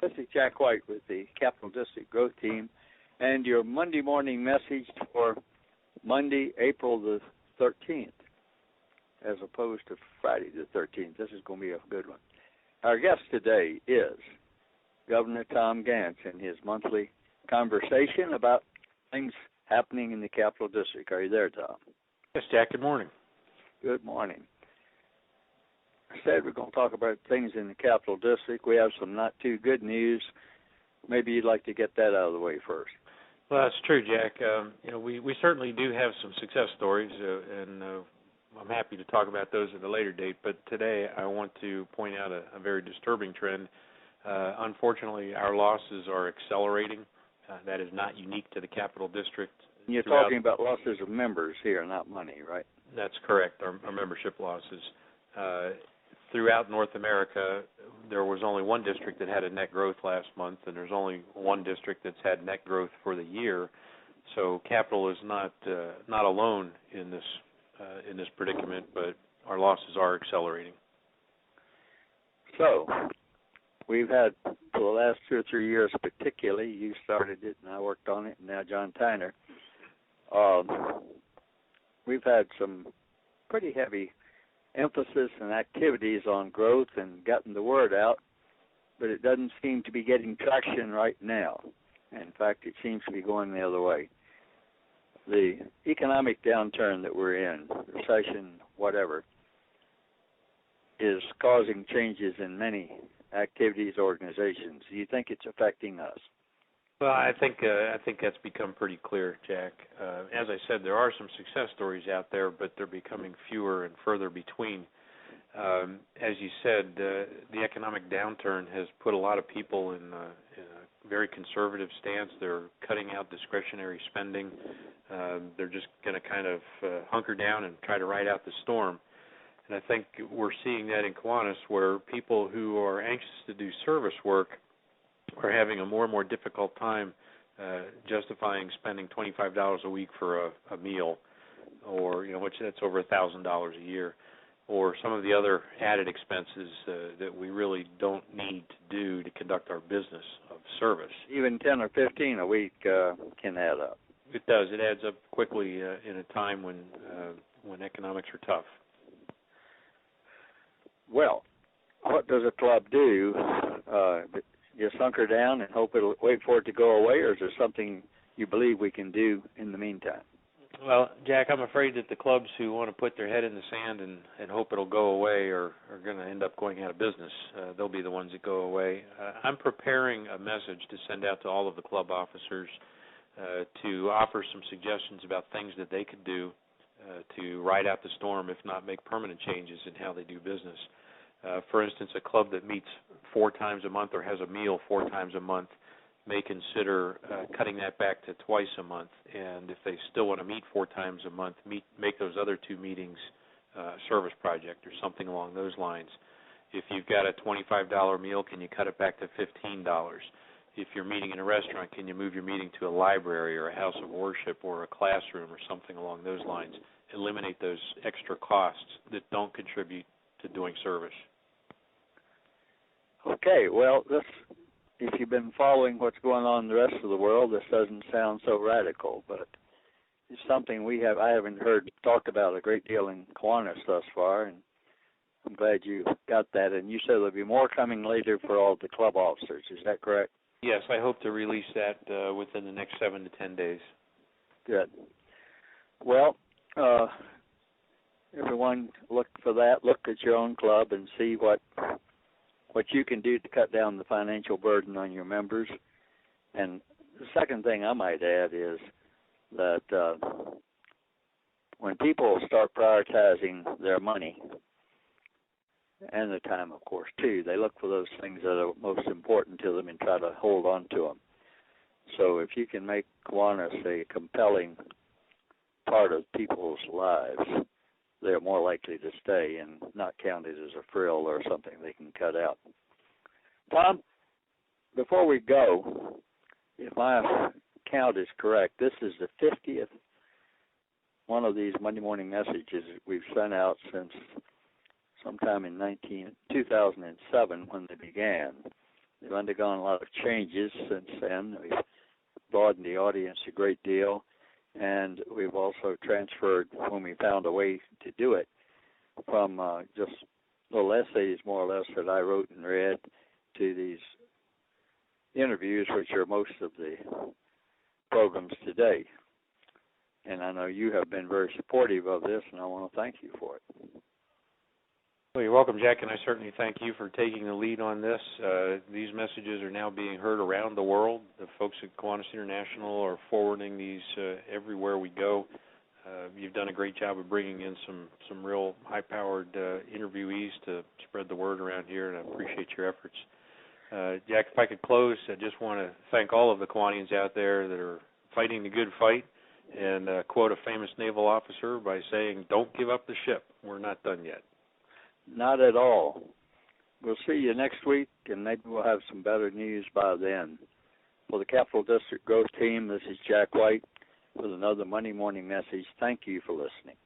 This is Jack White with the Capital District Growth Team, and your Monday morning message for Monday, April the 13th, as opposed to Friday the 13th. This is going to be a good one. Our guest today is Governor Tom Ganse in his monthly conversation about things happening in the Capital District. Are you there, Tom? Yes, Jack. Good morning. Good morning. I said we're going to talk about things in the Capital District. We have some not too good news. Maybe you'd like to get that out of the way first. Well, that's true, Jack. We certainly do have some success stories, and I'm happy to talk about those at a later date. But today I want to point out a very disturbing trend. Unfortunately, our losses are accelerating. That is not unique to the Capital District. You're talking about losses of members here, not money, right? That's correct, our membership losses. Throughout North America, there was only one district that had a net growth last month, and there's only one district that's had net growth for the year. So Capital is not alone in this predicament, but our losses are accelerating. So we've had, for the last 2 or 3 years particularly, you started it and I worked on it, and now John Tyner, we've had some pretty heavy emphasis and activities on growth and gotten the word out, but it doesn't seem to be getting traction right now. In fact, it seems to be going the other way. The economic downturn that we're in, recession, whatever, is causing changes in many activities, organizations. Do you think it's affecting us? Well, I think that's become pretty clear, Jack. As I said, there are some success stories out there, but they're becoming fewer and further between. As you said, the economic downturn has put a lot of people in a very conservative stance. They're cutting out discretionary spending. They're just going to kind of hunker down and try to ride out the storm. And I think we're seeing that in Kiwanis, where people who are anxious to do service work are having a more and more difficult time justifying spending $25 a week for a meal, or which that's over $1,000 a year, or some of the other added expenses that we really don't need to do to conduct our business of service. Even 10 or 15 a week can add up. It does. It adds up quickly in a time when economics are tough. Well, what does a club do? Just hunker down and wait for it to go away, or is there something you believe we can do in the meantime? Well, Jack, I'm afraid that the clubs who want to put their head in the sand and hope it'll go away are going to end up going out of business. They'll be the ones that go away. I'm preparing a message to send out to all of the club officers to offer some suggestions about things that they could do to ride out the storm, if not make permanent changes in how they do business. For instance, a club that meets 4 times a month or has a meal 4 times a month may consider cutting that back to twice a month. And if they still want to meet 4 times a month, make those other 2 meetings a service project or something along those lines. If you've got a $25 meal, can you cut it back to $15? If you're meeting in a restaurant, can you move your meeting to a library or a house of worship or a classroom or something along those lines? Eliminate those extra costs that don't contribute to doing service. Okay, well, if you've been following what's going on in the rest of the world, this doesn't sound so radical, but it's something I haven't heard talked about a great deal in Kiwanis thus far, and I'm glad you got that. And you said there'll be more coming later for all the club officers. Is that correct? Yes, I hope to release that within the next 7 to 10 days. Good. Well, everyone look for that. Look at your own club and see what you can do to cut down the financial burden on your members. And the second thing I might add is that when people start prioritizing their money, and the time, of course, too, they look for those things that are most important to them and try to hold on to them. So if you can make Kiwanis a compelling part of people's lives, they're more likely to stay and not count it as a frill or something they can cut out. Tom, before we go, if my count is correct, this is the 50th one of these Monday morning messages we've sent out since sometime in 2007 when they began. They've undergone a lot of changes since then. We've broadened the audience a great deal, and we've also transferred, when we found a way to do it, from just little essays, more or less, that I wrote and read, to these interviews, which are most of the programs today. And I know you have been very supportive of this, and I want to thank you for it. Well, you're welcome, Jack, and I certainly thank you for taking the lead on this. These messages are now being heard around the world. The folks at Kiwanis International are forwarding these everywhere we go. You've done a great job of bringing in some real high-powered interviewees to spread the word around here, and I appreciate your efforts. Jack, if I could close, I just want to thank all of the Kiwanians out there that are fighting the good fight, and quote a famous naval officer by saying, "Don't give up the ship. We're not done yet." Not at all. We'll see you next week, and maybe we'll have some better news by then. For the Capital District Growth Team, this is Jack White with another Monday morning message. Thank you for listening.